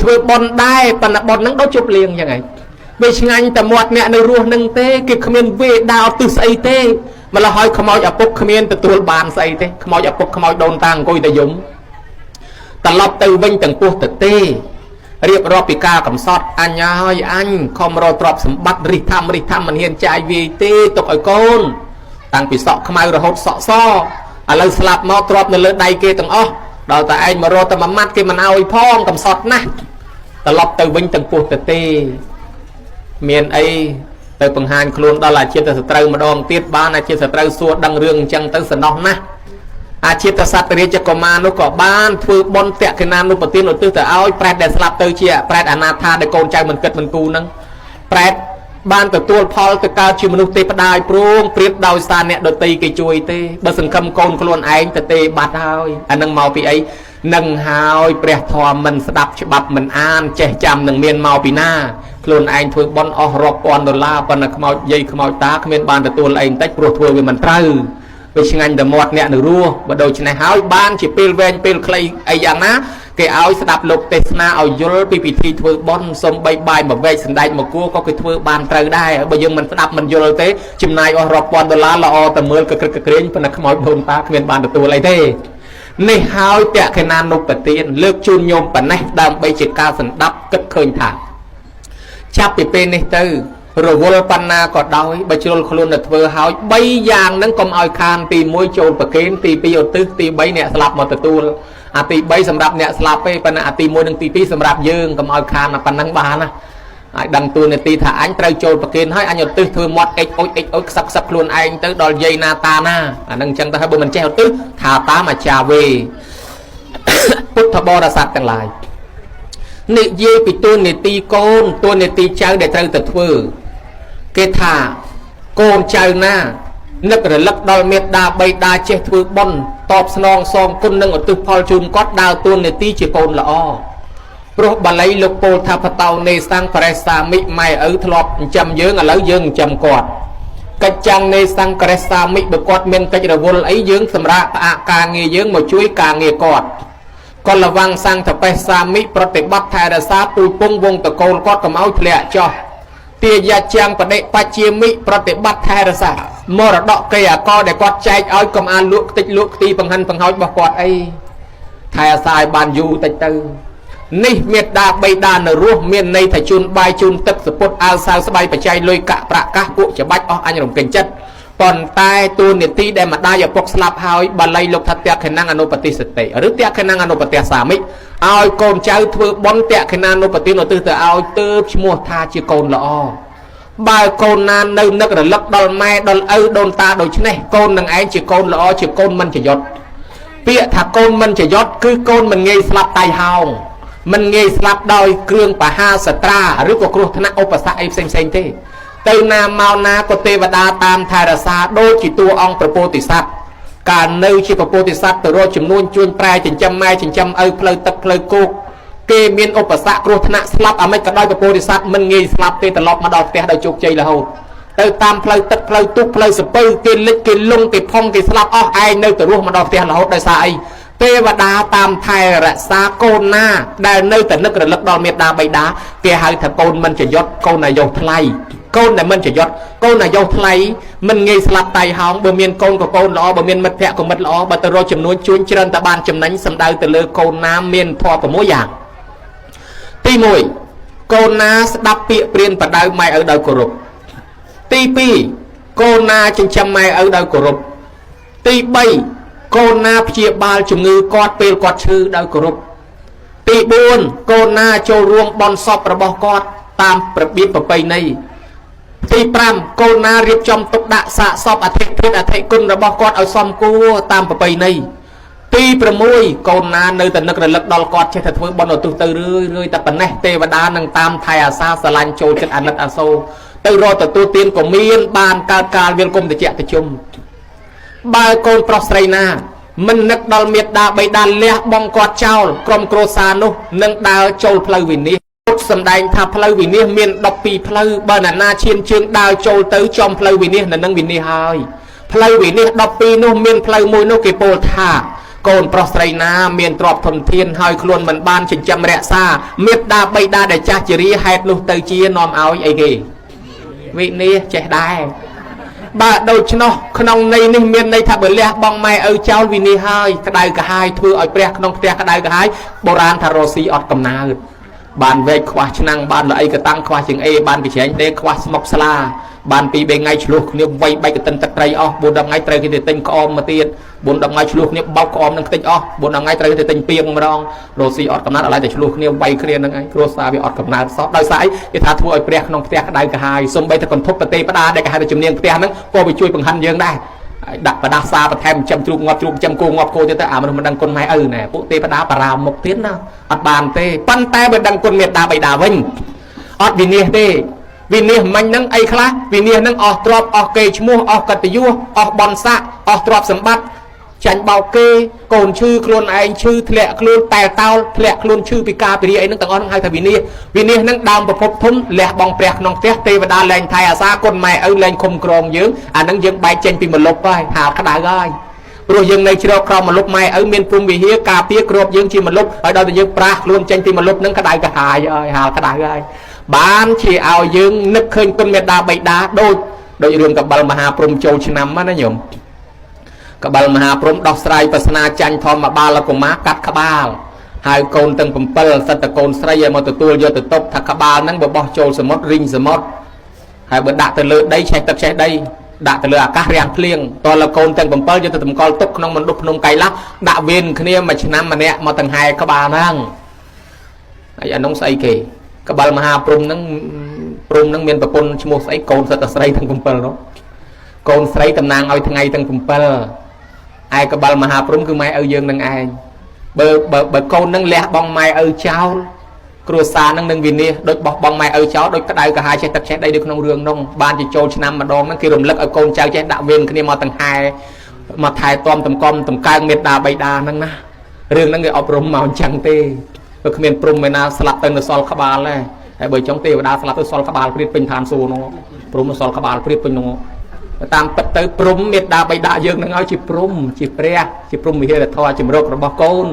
ធ្វើបនដែរប៉ុន្តែបនហ្នឹងដូចជប់លៀងយ៉ាងហ្នឹងវាឆ្ងាញ់តែមាត់អ្នកនៅរស់នឹងទេគេគ្មានវេដាអត់ទិសស្អីទេម្ល៉េះហើយខ្មោចឪពុកគ្មានទទួលបានស្អីទេខ្មោចឪពុកខ្មោចដូនតាអង្គុយតែយំត្រឡប់ទៅវិញទាំងពោះទៅទេរៀបរាប់ពីការកំសត់អញ្ញាហើយអញខំរកទ្រព្យសម្បត្តិរិះថាំមិនហ៊ានចាយវាយទេទុកឲ្យកូនតាំងពីសក់ខ្មៅរហូតសក់សឥឡូវស្លាប់មកទ្រព្យនៅលើដៃគេទាំងអស់ដល់តែឯងមករកតែមួយម៉ាត់គេមិនឲ្យផងកំសត់ណាស់ត្រឡប់ទៅវិញទាំងពោះទៅទេមានអីទៅបង្ហាញខ្លួនដល់អាជាតិសត្រូវម្ដងទៀតបានអាជាតិសត្រូវសួរដឹងរឿងអញ្ចឹងទៅសំណោះណាស់អាជាតិសត្វរាជកុមារនោះក៏បានធ្វើបុណ្យតក្កិណានុប្រទានឧទ្ទិសទៅឲ្យប្រែតដែលស្លាប់ទៅជាប្រែតអនាថាដែលកូនចៅមិនគិតមិនគូរហ្នឹងប្រែតបានទទួលផលទៅកើតជាមនុស្សទេវតាឲ្យព្រមព្រៀបដោយសារអ្នកដតីគេជួយទេបើសង្ឃឹមកូនខ្លួនឯងទៅទេបាត់ហើយអានឹងមកពីអីនឹងហើយព្រះធម៌មិនស្ដាប់ច្បាប់មិនអានចេះចាំនឹងមានមកពីណាខ្លួនឯងធ្វើបន់អស់រាប់ពាន់ដុល្លារប៉ុន្តែខ្មោចយាយខ្មោចតាគ្មានបានទទួលអីបន្តិចព្រោះធ្វើវាមិនត្រូវវាឆ្ងាញ់តែមាត់អ្នកនៅរស់បើដូច្នេះហើយបានជាពេលវែងពេលខ្លីអីយ៉ាងណាគេឲ្យស្ដាប់លោកទេសនាឲ្យយល់ពីពិធីធ្វើបន់សំបីបាយមកវែកសណ្ដែកមកគួរក៏គេធ្វើបានត្រូវដែរបើយើងមិនស្ដាប់មិនយល់ទេចំណាយអស់រាប់ពាន់ដុល្លារល្អតែមើលក៏ក្រឹកក្រែងប៉ុន្តែខ្មោចដូនតាគ្មានបានទទួលអីទេនេះហើយតក្កិណានុប្រទានលើកជូនញោមប៉ុណ្ណេះដើម្បីជាការសន្តាប់គិតឃើញថាចាប់ពីពេលនេះទៅរវល់បណ្ណាក៏ដោយបើជ្រុលខ្លួនទៅធ្វើហើយ3យ៉ាងហ្នឹងកុំឲ្យខានទី1ចូលប្រគេនទី2ឧទ្ទិសទី3អ្នកស្លាប់មកទទួលអាទី3សម្រាប់អ្នកស្លាប់ទេប៉ុន្តែអាទី1និងទី2សម្រាប់យើងកុំឲ្យខានប៉ុណ្ណឹងបានណាឲ្យដឹងទូនាទីថាអញត្រូវចូលប្រគេនហើយអញឧទ្ទិសធ្វើមាត់អិចអុចខ្សឹបខ្លួនឯងទៅដល់យាយណាតាណាអានឹងអញ្ចឹងទៅហើយបើមិនចេះឧទ្ទិសថាតាមអាចារ្យវេពុទ្ធបរិស័ទទាំងឡាយនិយាយពីទូនាទីកូនទូនាទីចៅដែលត្រូវទៅធ្វើគេថាកូនចៅណានឹករលឹកដល់មេត្តាបិតាចេះធ្វើបុណ្យតបស្នងសងគុណនិងឧទ្ទិសផលជូនគាត់ដើរទូនាទីជាកូនល្អព្រោះបាលីលោកពោលថាបតោនេសង្ករេសាមិម៉ែឪធ្លាប់ចិញ្ចឹមយើងឥឡូវយើងចិញ្ចឹមគាត់កិច្ចចាំងនេសង្ករេសាមិបើគាត់មានកិច្ចរវល់អីយើងសម្រាប់ផ្អាកការងារយើងមកជួយការងារគាត់កលវੰសង្ឃបេសាមិប្រតិបត្តិថែរក្សាពូជពងវងតកូលគាត់កុំឲ្យធ្លាក់ចោះទាយាចាំងបដិបច្ជាមិប្រតិបត្តិថែរក្សាមរតកគេអកដែលគាត់ចែកឲ្យកុំអានលក់ខ្ទេចលក់ខ្ទីបង្ហិនបង្ហោចរបស់គាត់អីថែរក្សាឲ្យបានយូរតិចទៅនេះមេត្តាបិតានៅរស់មានន័យថាជូនបាយជូនទឹកសពុតអាវសាវស្បៃបច្ច័យលុយកាក់ប្រាក់កាសពួកច្បាច់អស់អញរំកិញ្ចិតប៉ុន្តែទូនាទីដែលម្ដាយឪពុកស្លាប់ហើយបាលីលោកថាតក្កិណាអនុបតិសតិឬតក្កិណាអនុបតិសាមិឲ្យកូនចៅធ្វើបុណ្យតក្កិណានុបតិឧទ្ទិសទៅឲ្យទើបឈ្មោះថាជាកូនល្អបើកូនណានៅនឹករលឹកដល់ម៉ែដល់ឪដូនតាដូច្នេះកូននឹងឯងជាកូនល្អជាកូនមិនចយុតពាក្យថាកូនមិនចយុតគឺកូនមិនងាយស្លាប់តៃហោងមិនងាយស្លាប់ដោយគ្រឿងបហាសត្រាឬក៏គ្រោះថ្នាក់ឧបសគ្គអីផ្សេងទេទៅណាមកណាក៏ទេវតាតាមថែរក្សាដូចជាតួអង្គប្រពោធិសត្វកាលនៅជាប្រពោធិសត្វទៅរកចំនួនជួញប្រែចិញ្ចឹមម៉ែចិញ្ចឹមឪផ្លូវទឹកផ្លូវគោកគេមានឧបសគ្គគ្រោះថ្នាក់ស្លាប់អាមិនក៏ដោយប្រពោធិសត្វមិនងាយស្លាប់ទេត្រឡប់មកដល់ផ្ទះដោយជោគជ័យរហូតទៅតាមផ្លូវទឹកផ្លូវទូកផ្លូវសពៅគេលិចគេលងគេផុងគេស្លាប់អស់ឯងនៅទៅរស់មកដល់ផ្ទះរហូតដោយសារអីទេវតាតាមថែរក្សាកូនណាដែលនៅតែនឹករលឹកដល់មេត្តាបិតាគេហៅថាកូនមិនចយុតកូនអាយុថ្លៃកូនដែលមិនចយុតកូនអាយុថ្លៃមិនងាយស្លាប់តៃហោងបើមានកូនក៏កូនល្អបើមានមិត្តភក្តិក៏មិត្តល្អបើទៅរកចំនួនជួញច្រើនតែបានចំណេញសំដៅទៅលើកូនណាមានធម៌6យ៉ាងទី1កូនណាស្ដាប់ពាក្យព្រានបដៅម៉ែឪដោយគោរពទី2កូនណាចិញ្ចឹមម៉ែឪដោយគោរពទី3កូនណាព្យាបាលជំងឺគាត់ពេលគាត់ឈឺដោយគោរពទី4កូនណាចូលរួមបន់សពរបស់គាត់តាមរបៀបប្រពៃណីទី5កូនណារៀបចំទុកដាក់សាកសពអធិធិអធិគុណរបស់គាត់ឲ្យសមគួរតាមប្រពៃណីទី6កូនណានៅតែនឹករលឹកដល់គាត់ចេះតែធ្វើបុណ្យឧទ្ទិសទៅរឿយតែប៉ុណ្ណេះទេវតានឹងតាមថែអាសាស្រឡាញ់ចូលចិត្តអាណិតអាសូរទៅរកទទួលទានក៏មានបានកើតកាលវាលគុំតិចតិជុំបើកូនប្រុសស្រីណាមិននឹកដល់មេត្តាបិតាលះបង់គាត់ចោលក្រុមគ្រួសារនោះនឹងដើរចូលផ្លូវវិនិច្ឆ័យសម្ដែងថាផ្លូវវិនិច្ឆ័យមាន12ផ្លូវបើអ្នកណាឈានជើងដើរចូលទៅចំផ្លូវវិនិច្ឆ័យនៅនឹងវិនិច្ឆ័យហើយផ្លូវវិនិច្ឆ័យ12នោះមានផ្លូវមួយនោះគេពោលថា កូនប្រុសស្រីណាមានទ្រព្យធនធានហើយខ្លួនមិនបានចិញ្ចឹមរក្សាមេត្តាបិតាដែលចាស់ជរាហេតុនោះទៅជានាំឲ្យអីគេវិនិច្ឆ័យចេះដែរបើដូច្នោះក្នុងន័យនេះមានន័យថាបើលះបងម៉ែឪចោលវិនិច្ឆ័យហើយក្តៅក្រហាយធ្វើឲ្យព្រះក្នុងផ្ទះក្តៅក្រហាយបុរាណថារស់ស៊ីអត់កំណើតបានវែកខ្វះឆ្នាំងបានល្អីកតាំងខ្វះជាងអេបានកញ្ច្រែងទេខ្វះស្មុកស្លាបានពី3ថ្ងៃឆ្លោះគ្នាវាយបែកកតិនទឹកត្រីអស់4 10ថ្ងៃត្រូវគេទៅទិញក្អមមកទៀត4 10ថ្ងៃឆ្លោះគ្នាបោកក្អមនឹងខ្ទេចអស់4 10ថ្ងៃត្រូវគេទៅទិញពីងម្ដងរស់ស៊ីអត់កំណើតឥឡូវតែឆ្លោះគ្នាវាយគ្នានឹងឯងគ្រួសារវាអត់កំណើតសោះដោយសារអីគេថាធ្វើឲ្យព្រះក្នុងផ្ទះក្តៅក្រហាយសំបីតែកន្ធប់ប្រទេសផ្ដាដែលគេហៅថាជំនាញផ្ទះហ្នឹងក៏វាជួយបង្ហាញយើងដែរដាក់បដាសាបន្ថែមចិញ្ចឹមជ្រូកងាប់ជ្រូកចិញ្ចឹមគោងាប់គោទៀតទៅអាមនុស្សមិនដឹងគុណម៉ែឪណែពួកទេវតាបារាមុខទៀតណាអត់បានទេប៉ុន្តែបើដឹងគុណមេត្តាបិតាវិញអត់វិនិច្ឆ័យទេវិនិច្ឆ័យមិញហ្នឹងអីខ្លះវិនិច្ឆ័យហ្នឹងអស់ទ្រព្យអស់កេរ្តិ៍ឈ្មោះអស់កិត្តិយសអស់បនស័ក្តិអស់ទ្រព្យសម្បត្តិចាញ់បោកគេកូនឈឺខ្លួនឯងឈឺធ្លាក់ខ្លួនតែលតោលធ្លាក់ខ្លួនឈឺពីការពីរីអីហ្នឹងទាំងអស់ហ្នឹងហៅថាវិនិច្ឆ័យវិនិច្ឆ័យហ្នឹងដើមប្រភពធំលះបង់ព្រះក្នុងផ្ទះទេវតាលែងថែអាសាគុណម៉ែឪលែងខំក្រងយើងអាហ្នឹងយើងបែកចេញពីមលុបហើយហាលក្តៅហើយព្រោះយើងនៅជ្រកក្រោមមលុបម៉ែឪមានព្រំវិហារការពារគ្របយើងជាមលុបហើយដល់តែយើងប្រាស់ខ្លួនចេញពីមលុបហ្នឹងក្តៅក្រហាយហើយហាលក្តៅហើយបានជាឲ្យយើងនឹកឃើញគុណមេត្តាបិតាដូចរឿងកបិលមហាព្រំចូលឆ្នាំណាញោមកបិលមហាព្រំដោះស្រាយប្រស្នាចាញ់ធម្មបាលកុមារកាត់ក្បាលហើយកូនទាំង7សិតតកូនស្រីឲ្យមកទទួលយកទៅតុបថាក្បាលហ្នឹងបើបោះចូលសមុទ្ររីងសមុទ្រហើយបើដាក់ទៅលើដីឆេះទឹកឆេះដីដាក់ទៅលើអាកាសរាំងភ្លៀងតលកូនទាំង7យកទៅតម្កល់ទុកក្នុងមណ្ឌពភ្នំកៃឡាស់ដាក់វេនគ្នាមួយឆ្នាំម្នាក់មកទាំងហែក្បាលហ្នឹងហើយអានោះស្អីគេកបិលមហាព្រំហ្នឹងមានប្រពន្ធឈ្មោះស្អីកូនសិតតស្រីទាំង7នោះកូនស្រីតំណាងឲ្យថ្ងៃទាំង7ឯកបិលមហាព្រំគឺម៉ែឪយើងនឹងឯងបើកូននឹងលះបង់ម៉ែឪចោលគ្រួសារនឹងវិនិច្ឆ័យដូចបោះបង់ម៉ែឪចោលដូចក្តៅក្រហាយចេះទឹកចេះដីនៅក្នុងរឿងនោះបានជាចូលឆ្នាំម្ដងហ្នឹងគេរំលឹកឲ្យកូនចៅចេះដាក់វេនគ្នាមកទាំងហែមកថែទាំតំកំតំកើងមេត្តាបិតាហ្នឹងណារឿងហ្នឹងគេអប់រំមកអញ្ចឹងទេបើគ្មានព្រំឯណាស្លាប់ទៅនៅសល់ក្បាលទេហើយបើចង់ទេវតាស្លាប់ទៅសល់ក្បាលព្រាតពេញឋានសួគ៌នោះព្រំសល់ក្បាលព្រាតពេញនោះតាមពិតទៅព្រំមេត្តាបិតាយើងនឹងឲ្យជាព្រំជាព្រះជាព្រំវិហារធម៌ជំរករបស់កូន